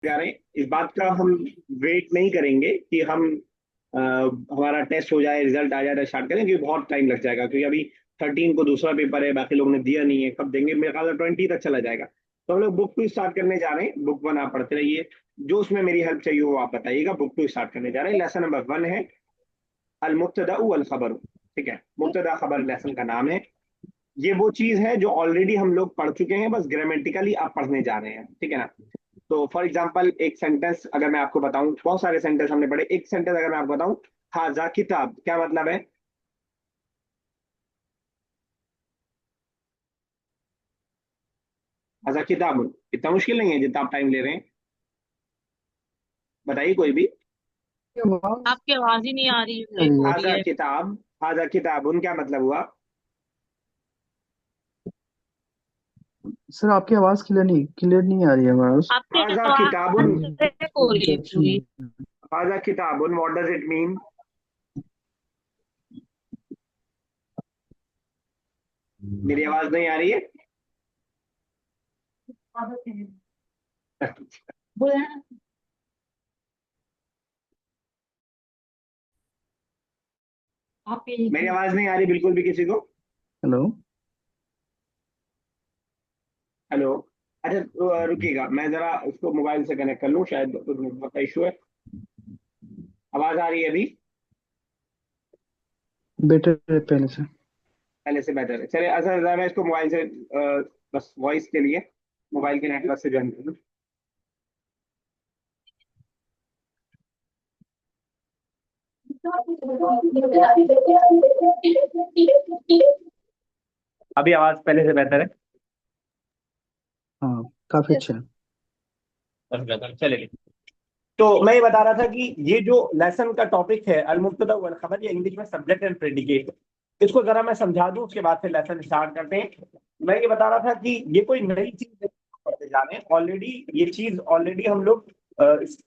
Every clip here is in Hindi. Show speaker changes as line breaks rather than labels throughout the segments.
जा रहे हैं, इस बात का हम वेट नहीं करेंगे कि हम हमारा टेस्ट हो जाए, रिजल्ट आ जाए तो स्टार्ट करें, क्योंकि बहुत टाइम लग जाएगा। क्योंकि अभी 13 को दूसरा पेपर है, बाकी लोगों ने दिया नहीं है, कब देंगे, मेरे ख्याल से 20 तक चला जाएगा। तो हम लोग बुक टू स्टार्ट करने जा रहे हैं। बुक वन आप पढ़ते रहिए, जो उसमें मेरी हेल्प चाहिए वो आप बताइएगा। बुक टू स्टार्ट करने जा रहे हैं। लेसन नंबर वन है अल मुब्तदा वल खबर। ठीक है, मुब्तदा खबर लेसन का नाम है। ये वो चीज है जो ऑलरेडी हम लोग पढ़ चुके हैं, बस ग्रामेटिकली आप पढ़ने जा रहे हैं। ठीक है ना। तो फॉर एग्जाम्पल एक सेंटेंस अगर मैं आपको बताऊं, बहुत सारे सेंटेंस हमने पढ़े, एक सेंटेंस अगर मैं आपको बताऊं, हाजा किताब, क्या मतलब है? हाजा किताब, इतना मुश्किल नहीं है जितना आप टाइम ले रहे हैं। बताइए कोई भी।
आवाज
आपकी आवाज ही नहीं आ रही,
आ
ब्रेक
रही
हो
है।
रही
हाजा
है।
किताब, हाजा किताबुन क्या मतलब हुआ?
सर आपकी आवाज क्लियर नहीं आ रही है आवाज।
आपकी
हाजा
आवाज
किताबुन,
ब्रेक हो रही है पूरी।
हाजा किताबुन, व्हाट डज इट मीन? मेरी आवाज नहीं आ रही है? मेरी आवाज नहीं आ रही बिल्कुल भी किसी को?
हेलो।
हेलो। अच्छा रुकिएगा, मैं जरा उसको मोबाइल से कनेक्ट कर लूँ, शायद कुछ नेटवर्क का इशू है। आवाज आ रही है अभी?
बेटर है पहले से।
पहले से बेहतर है, चलिए। अच्छा जरा मैं इसको मोबाइल से बस वॉइस के लिए मोबाइल के नेटवर्क से ज्वाइन कर लूँ। अभी आवाज पहले से बेहतर है?
हाँ, काफी अच्छा है।
बस बेहतर, चलिए। तो मैं ये बता रहा था कि ये जो लेसन का टॉपिक है अल मुब्तदा वल खबर, ये इंग्लिश में सब्जेक्ट एंड प्रेडिकेट। इसको जरा मैं समझा दूं, उसके बाद फिर लेसन स्टार्ट करते हैं। मैं ये बता रहा था कि ये कोई नई चीज नहीं पढ़ते जा रहे हैं, ऑलरेडी ये चीज ऑलरेडी हम लोग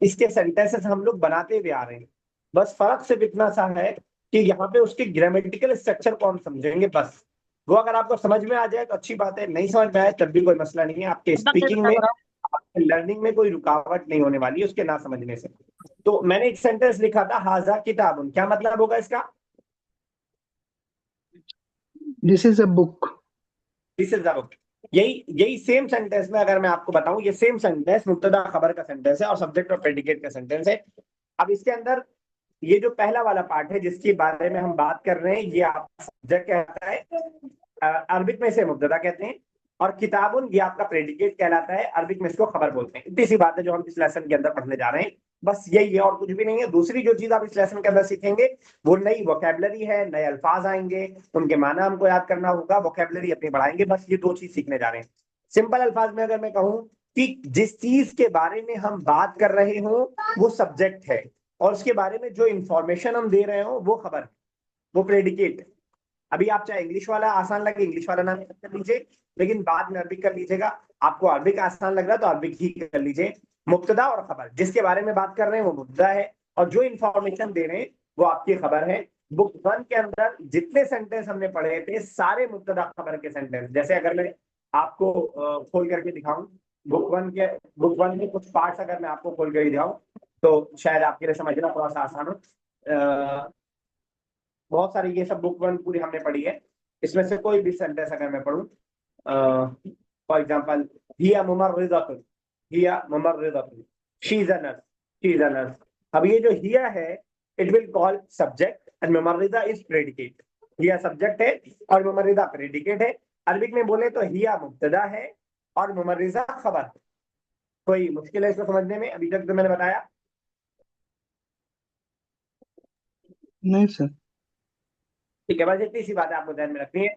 इसके सेंटेंसेस हम लोग बनाते हुए आ रहे हैं। बस फर्क सिर्फ इतना सा है कि यहाँ पे उसके ग्रामेटिकल स्ट्रक्चर को हम समझेंगे बस। वो अगर आपको समझ में आ जाए तो अच्छी बात है, नहीं समझ में आए तब भी कोई मसला नहीं है। आपके
अब मैं
स्पीकिंग
बता
में,
रहा हूँ।
लर्निंग में कोई रुकावट नहीं होने वाली है उसके ना समझने से। तो मैंने एक सेंटेंस लिखा था, हाजा किताबुन, क्या मतलब होगा इसका?
This is a book.
This is the book. यही यही सेम सेंटेंस में अगर मैं आपको बताऊं, ये सेम सेंटेंस मुब्तदा खबर का सेंटेंस है और सब्जेक्ट और प्रेडिकेट का सेंटेंस है। अब इसके अंदर ये जो पहला वाला पार्ट है जिसके बारे में हम बात कर रहे हैं, ये आपका सब्जेक्ट कहता है, अरबिक में इसे मुब्तदा कहते हैं। और किताबुन ये आपका प्रेडिकेट कहलाता है, अरबिक में इसको खबर बोलते हैं। इतनी सी बात है जो हम इस लेसन के अंदर पढ़ने जा रहे हैं। बस यही है और कुछ भी नहीं है। दूसरी जो चीज आप इस लेसन के अंदर सीखेंगे वो नई वोकेबलरी है, नए अल्फाज आएंगे, उनके माना हमको याद करना होगा, वोकेबलरी अपनी बढ़ाएंगे। बस ये दो चीज सीखने जा रहे हैं। सिंपल अल्फाज में अगर मैं कहूँ कि जिस चीज के बारे में हम बात कर रहे हो वो सब्जेक्ट है, और उसके बारे में जो इंफॉर्मेशन हम दे रहे हो वो खबर है, वो प्रेडिकेट। अभी आप चाहे इंग्लिश वाला आसान लगे इंग्लिश वाला नाम याद कर लीजिए, लेकिन बाद में अरबिक कर लीजिएगा। आपको अरबिक आसान लग रहा है तो अरबिक ही कर लीजिए। मुब्तदा और खबर, जिसके बारे में बात कर रहे हैं वो मुब्तदा है, और जो इंफॉर्मेशन दे रहे हैं वो आपकी खबर है। बुक वन के अंदर जितने सेंटेंस हमने पढ़े थे सारे मुब्तदा खबर के सेंटेंस। जैसे अगर मैं आपको खोल करके दिखाऊं बुक वन के, बुक वन के कुछ पार्ट्स अगर मैं आपको खोल कर दिखाऊं तो शायद आपके लिए समझना थोड़ा सा आसान हो। बहुत सारी ये सब बुक वन पूरी हमने पढ़ी है। इसमें से कोई भी सेंटेंस अगर मैं पढ़ूं, फॉर एग्जांपल, हिया मुमर्रिदातुन, हिया मुमर्रिदातुन, she is a nurse, she is a nurse. अब ये जो हिया है, it will call subject and मुमर्रिदा इज प्रेडिकेट। हिया सब्जेक्ट है और मुमर्रिदा प्रेडिकेट है। अरबिक में बोले तो हिया मुब्तदा है और मुमर्रिदा खबर। कोई मुश्किल है इसको समझने में अभी तक तो मैंने बताया?
नहीं सर।
ठीक है, बस इतनी सी बात है आपको ध्यान में रखनी है।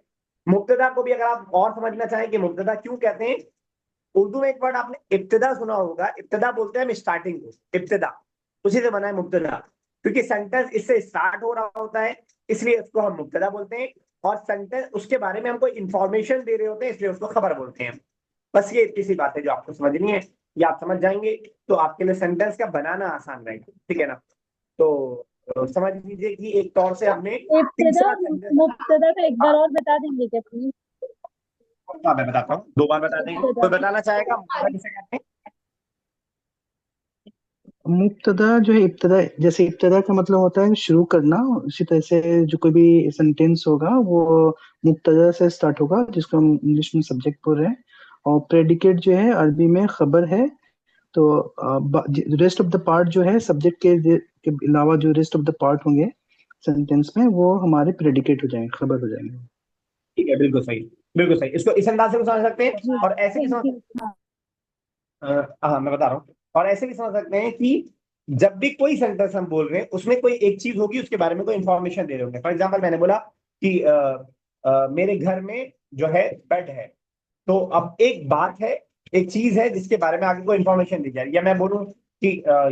मुब्तदा को भी अगर आप और समझना चाहें कि मुब्तदा क्यों कहते हैं, उर्दू में एक वर्ड आपने इब्तिदा सुना होगा। इब्तिदा बोलते हैं हम स्टार्टिंग को, इब्तिदा उसी से बना है मुब्तदा। क्योंकि सेंटेंस इससे स्टार्ट हो रहा होता है इसलिए उसको हम मुब्तदा बोलते हैं, और सेंटेंस उसके बारे में हमको इंफॉर्मेशन दे रहे होते हैं इसलिए उसको खबर बोलते हैं। बस ये इतनी सी बात है जो आपको समझनी है। ये आप समझ जाएंगे तो आपके लिए सेंटेंस का बनाना आसान रहेगा। ठीक है ना। तो समझ लीजिए कि एक तौर से हमने
इब्तिदा
तीसरा सेंटेंस बना।
मुब्तदा का एक बार और बता देंगे क्या प्लीज?
हाँ मैं बताता हूँ, दो बार बता देंगे।
इब्तिदा।
कोई बताना चाहेगा मुब्तदा किसे कहते हैं?
मुब्तदा जो है, इब्तदा, जैसे इब्तदा का मतलब होता है शुरू करना, उसी तरह से जो कोई भी सेंटेंस होगा वो मुब्तदा से स्टार्ट होगा, जिसको हम इंग्लिश में सब्जेक्ट बोल रहे हैं। और प्रेडिकेट जो है अरबी में खबर है। तो रेस्ट ऑफ द पार्ट जो है सब्जेक्ट के अलावा जो रेस्ट ऑफ द पार्ट होंगे सेंटेंस में, वो हमारे प्रेडिकेट हो जाएंगे, खबर हो जाएंगे।
ठीक है, बिल्कुल सही, बिल्कुल सही। इसको इस अंदाज से भी समझ सकते हैं
जी
और ऐसे भी
थैंक
समझ,
यू। हाँ
हाँ मैं बता रहा हूँ, और ऐसे भी समझ सकते हैं कि जब भी कोई सेंटेंस हम बोल रहे हैं उसमें कोई एक चीज होगी, उसके बारे में कोई इंफॉर्मेशन दे रहे होंगे। फॉर एग्जाम्पल मैंने बोला कि मेरे घर में जो है बेड है, तो अब एक बात है, एक चीज है जिसके बारे में आगे कोई इंफॉर्मेशन दी जा रही है। या मैं बोलूं कि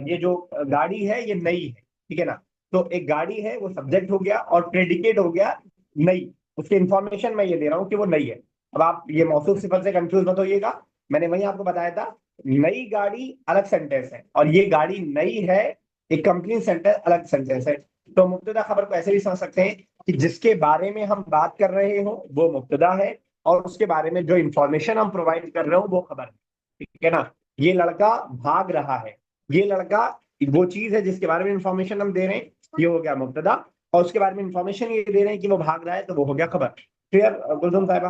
ये जो गाड़ी है ये नई है, ठीक है ना, तो एक गाड़ी है वो सब्जेक्ट हो गया और प्रेडिकेट हो गया नई, उसके इंफॉर्मेशन मैं ये दे रहा हूँ कि वो नई है। अब आप ये मौसूफ सिफत से कंफ्यूज मत होइएगा, मैंने वही आपको बताया था, नई गाड़ी अलग सेंटेंस है और ये गाड़ी नई है एक कंप्लीट सेंटेंस अलग सेंटेंस है। तो मुब्तदा खबर को ऐसे भी समझ सकते हैं कि जिसके बारे में हम बात कर रहे हो वो मुब्तदा है और उसके बारे में जो इंफॉर्मेशन हम प्रोवाइड कर रहे हो वो खबर है, ठीक है ना। ये लड़का भाग रहा है, ये लड़का वो चीज है जिसके बारे में इंफॉर्मेशन हम दे रहे हैं, ये हो गया मुब्तदा। और उसके बारे में इंफॉर्मेशन ये दे रहे हैं कि वो भाग रहा है, तो वो हो गया खबर। क्लियर गुलजुम साहिबा?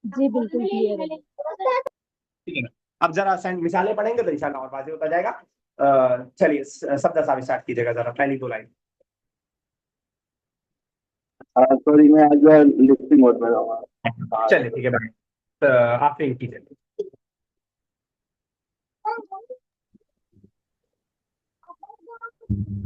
जी बिल्कुल क्लियर है।
ठीक है ना। अब जरा मिसालें पढ़ेंगे तो इंशाल्लाह और वाज़ेह होता जाएगा। चलिए शब्द साहब स्टार्ट कीजिएगा जरा, पहली दो लाइन।
सॉरी, मैं आज लिस्टिंग मोड में रहूंगा।
चलिए ठीक है भाई, आप रीड कीजिए। आप रीड,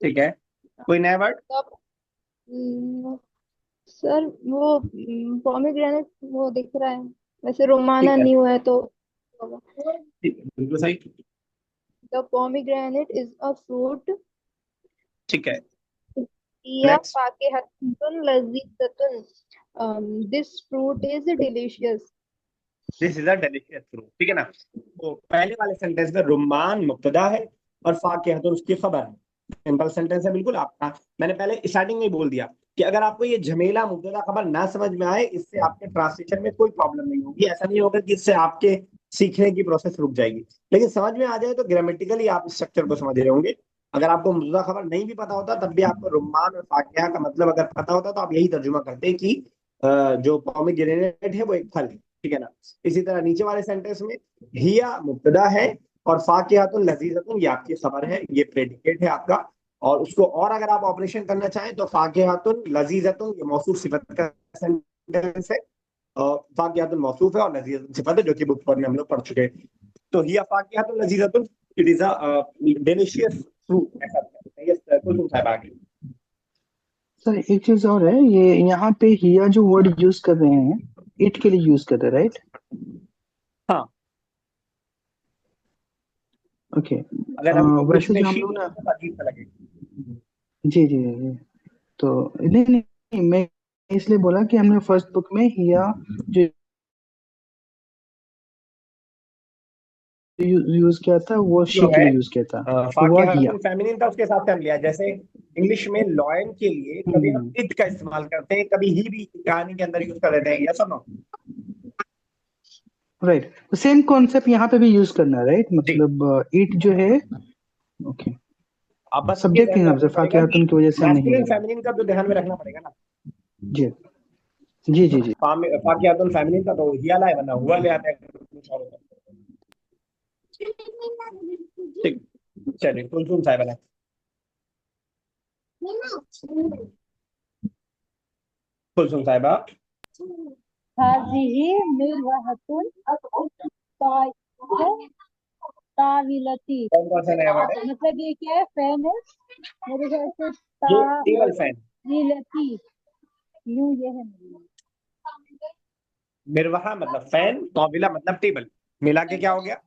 ठीक है, कोई नया वर्ड?
सर वो पोमीग्रेनेट वो दिख रहा है, वैसे रोमाना
ठीक है,
न्यू है तो होगा।
ठीक है, बिल्कुल सही,
the pomegranate is a fruit
ठीक है।
या
नेक्स्ट,
फाकिहतुन लजीजतुन, this fruit is delicious.
This is a delicious fruit, ठीक है ना। तो पहले वाले सेंटेंस में रुम्मान मुब्तदा है और फाकिहतुन उसकी खबर है। सिंपल सेंटेंस है बिल्कुल आपका। मैंने पहले स्टार्टिंग में ही बोल दिया कि अगर आपको ये झमेला मुब्तदा खबर ना समझ में आए, इससे आपके ट्रांसलेशन में कोई प्रॉब्लम नहीं होगी। ऐसा नहीं होगा कि इससे आपके सीखने की प्रोसेस रुक जाएगी, लेकिन समझ में आ जाए तो ग्रामेटिकली आप स्ट्रक्चर को समझ रहे होंगे। अगर आपको मुब्तदा खबर नहीं भी पता होता तब भी आपको रुम्मान और फाकिहा का मतलब अगर पता होता तो आप यही तर्जुमा करते कि जो पोमीग्रेनेट है वो एक फल है, ठीक है ना। इसी तरह नीचे वाले सेंटेंस में हिया मुब्तदा है और फाकिहतुन लजीजतुन ये आपकी खबर है, ये प्रेडिकेट है आपका। और उसको और अगर आप ऑपरेशन करना चाहें तो फाकिहतुन लजीजतुन ये मौसूफ सिफत का सेंटेंस है, और फाकिहतुन मौसूफ है और लजीजतुन सिफत है, जो कि बुक में हम लोग पढ़ चुके हैं। तो हिया फाकिहतुन लजीजतुन, it is a delicious fruit, ऐसा यस कुलसुम साहब आगे।
सर एक चीज और है, ये यहाँ पे हिया जो वर्ड यूज कर रहे हैं, इट के लिए यूज कर रहे हैं, राइट?
हाँ,
ओके।
अगर हम इंग्लिश
वैसे
में
जो हम
शी
लोग ना,
बोलेंगे तो अजीब सा लगेगा।
जी जी जी, तो नहीं नहीं नहीं, मैं इसलिए बोला कि हमने फर्स्ट बुक में हिया जो यूज किया था वो शी
जो
के
है
लिए यूज किया था, तो वो हिया।
फाकिहतुन फेमिनिन था, उसके हिसाब से हम लिया। जैसे इंग्लिश में लॉयन के लिए कभी हम
हम्म,
इट का इस्तेमाल करते हैं, कभी ही भी कहानी के अंदर यूज कर देते हैं, यस और नो?
राइट, तो सेम कॉन्सेप्ट यहाँ पे भी यूज करना है, राइट?
जी,
मतलब इट जो है, ओके,
अब बस ये
सब्जेक्ट के
ध्यान में
हिसाब से
रखना पड़ेगा कि
फाकिहतुन की वजह से हम नहीं ले
मैस्कुलिन
रहे हैं।
फेमिनिन का तो ध्यान में रखना पड़ेगा ना।
जी जी जी जी।
फाकिहतुन फेमिनिन का तो हिया लाए वरना हुआ ले आते हैं कुछ और होता है। ठीक, चलिए कुलसुम साहिब ने, कुलसुम साहिबा।
हाजिही मिरवहतुन ताविलती,
कौन कौन सा नया वर्ड है?
मतलब ये क्या है, फैन है मेरे ख्याल से।
ये टेबल फैन।
ताविलती यूं ये है।
मिरवाहा मतलब फैन, तौबिला मतलब टेबल, मिला के क्या हो गया?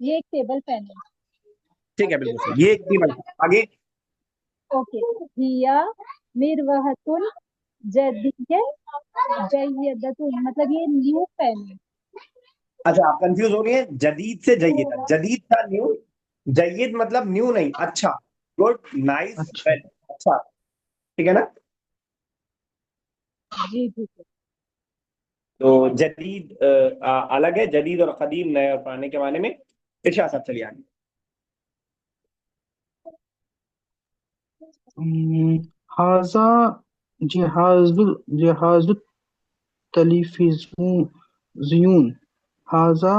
ये एक टेबल फैन है।
ठीक है, बिल्कुल सही, ये एक टेबल। आगे,
ओके। हिया मिरवहतुन जदीद जयदतुन, मतलब ये न्यू फैन है।
अच्छा आप कंफ्यूज हो रही हैं, जदीद से जयीद, जदीद था न्यू, जयीद मतलब न्यू नहीं, अच्छा, गुड, नाइस,
अच्छा,
वेल, अच्छा, ठीक है ना।
जी ठीक है।
तो जदीद अलग है, जदीद और कदीम नए और पुराने के माने में। इरशाद साहब चलिए आगे।
हाजा जिहाजुत तलिफिज़ून। हाजा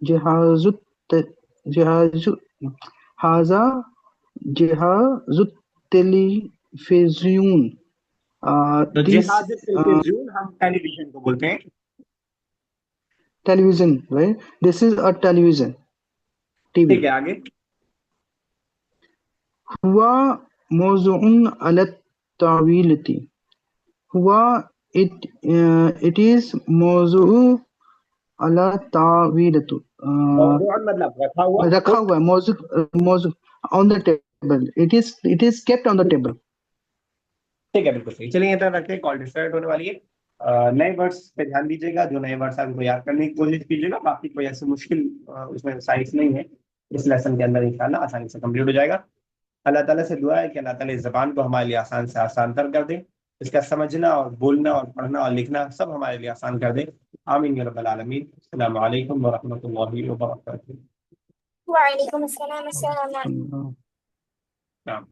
जिहाजुत जिहाजु हाजा जिहाजुत टेलीफिज़्यून।
तो
दिस
जिहाज टेलीविजन हम टेलीविजन को बोलते हैं।
television, right? This is a television,
ठीक
TV.
है आगे।
हुआ मौज़ूउन अला तावीलती। हुआ it is मौज़ूउ अला तावीलतु।
मौजूद मतलब रखा हुआ,
रखा
put।
हुआ है, मौजूद on the table. It is kept on the table.
ठीक है बिल्कुल सही। चलिए इतना रखते हैं, कॉल डिस्कनेक्ट होने वाली है। नए वर्ड्स पे ध्यान दीजिएगा, जो नए वर्ड्स आपको याद करने की कोशिश कीजिएगा। बाकी कोई ऐसे मुश्किल उसमें साइंस नहीं है, इस लेसन के अंदर इंशाल्लाह आसानी से कंप्लीट हो जाएगा। अल्लाह ताला से दुआ है कि अल्लाह ताला इस ज़बान को हमारे लिए आसान से आसान तर कर दे, इसका समझना और बोलना और पढ़ना और लिखना सब हमारे लिए आसान कर दे। आमीन या रब्बल आलमीन। अस्सलामु अलैकुम व रहमतुल्लाहि व बरकातुहू।
वालेकुम अस्सलाम। अस्सलाम।
Uh,
नाम।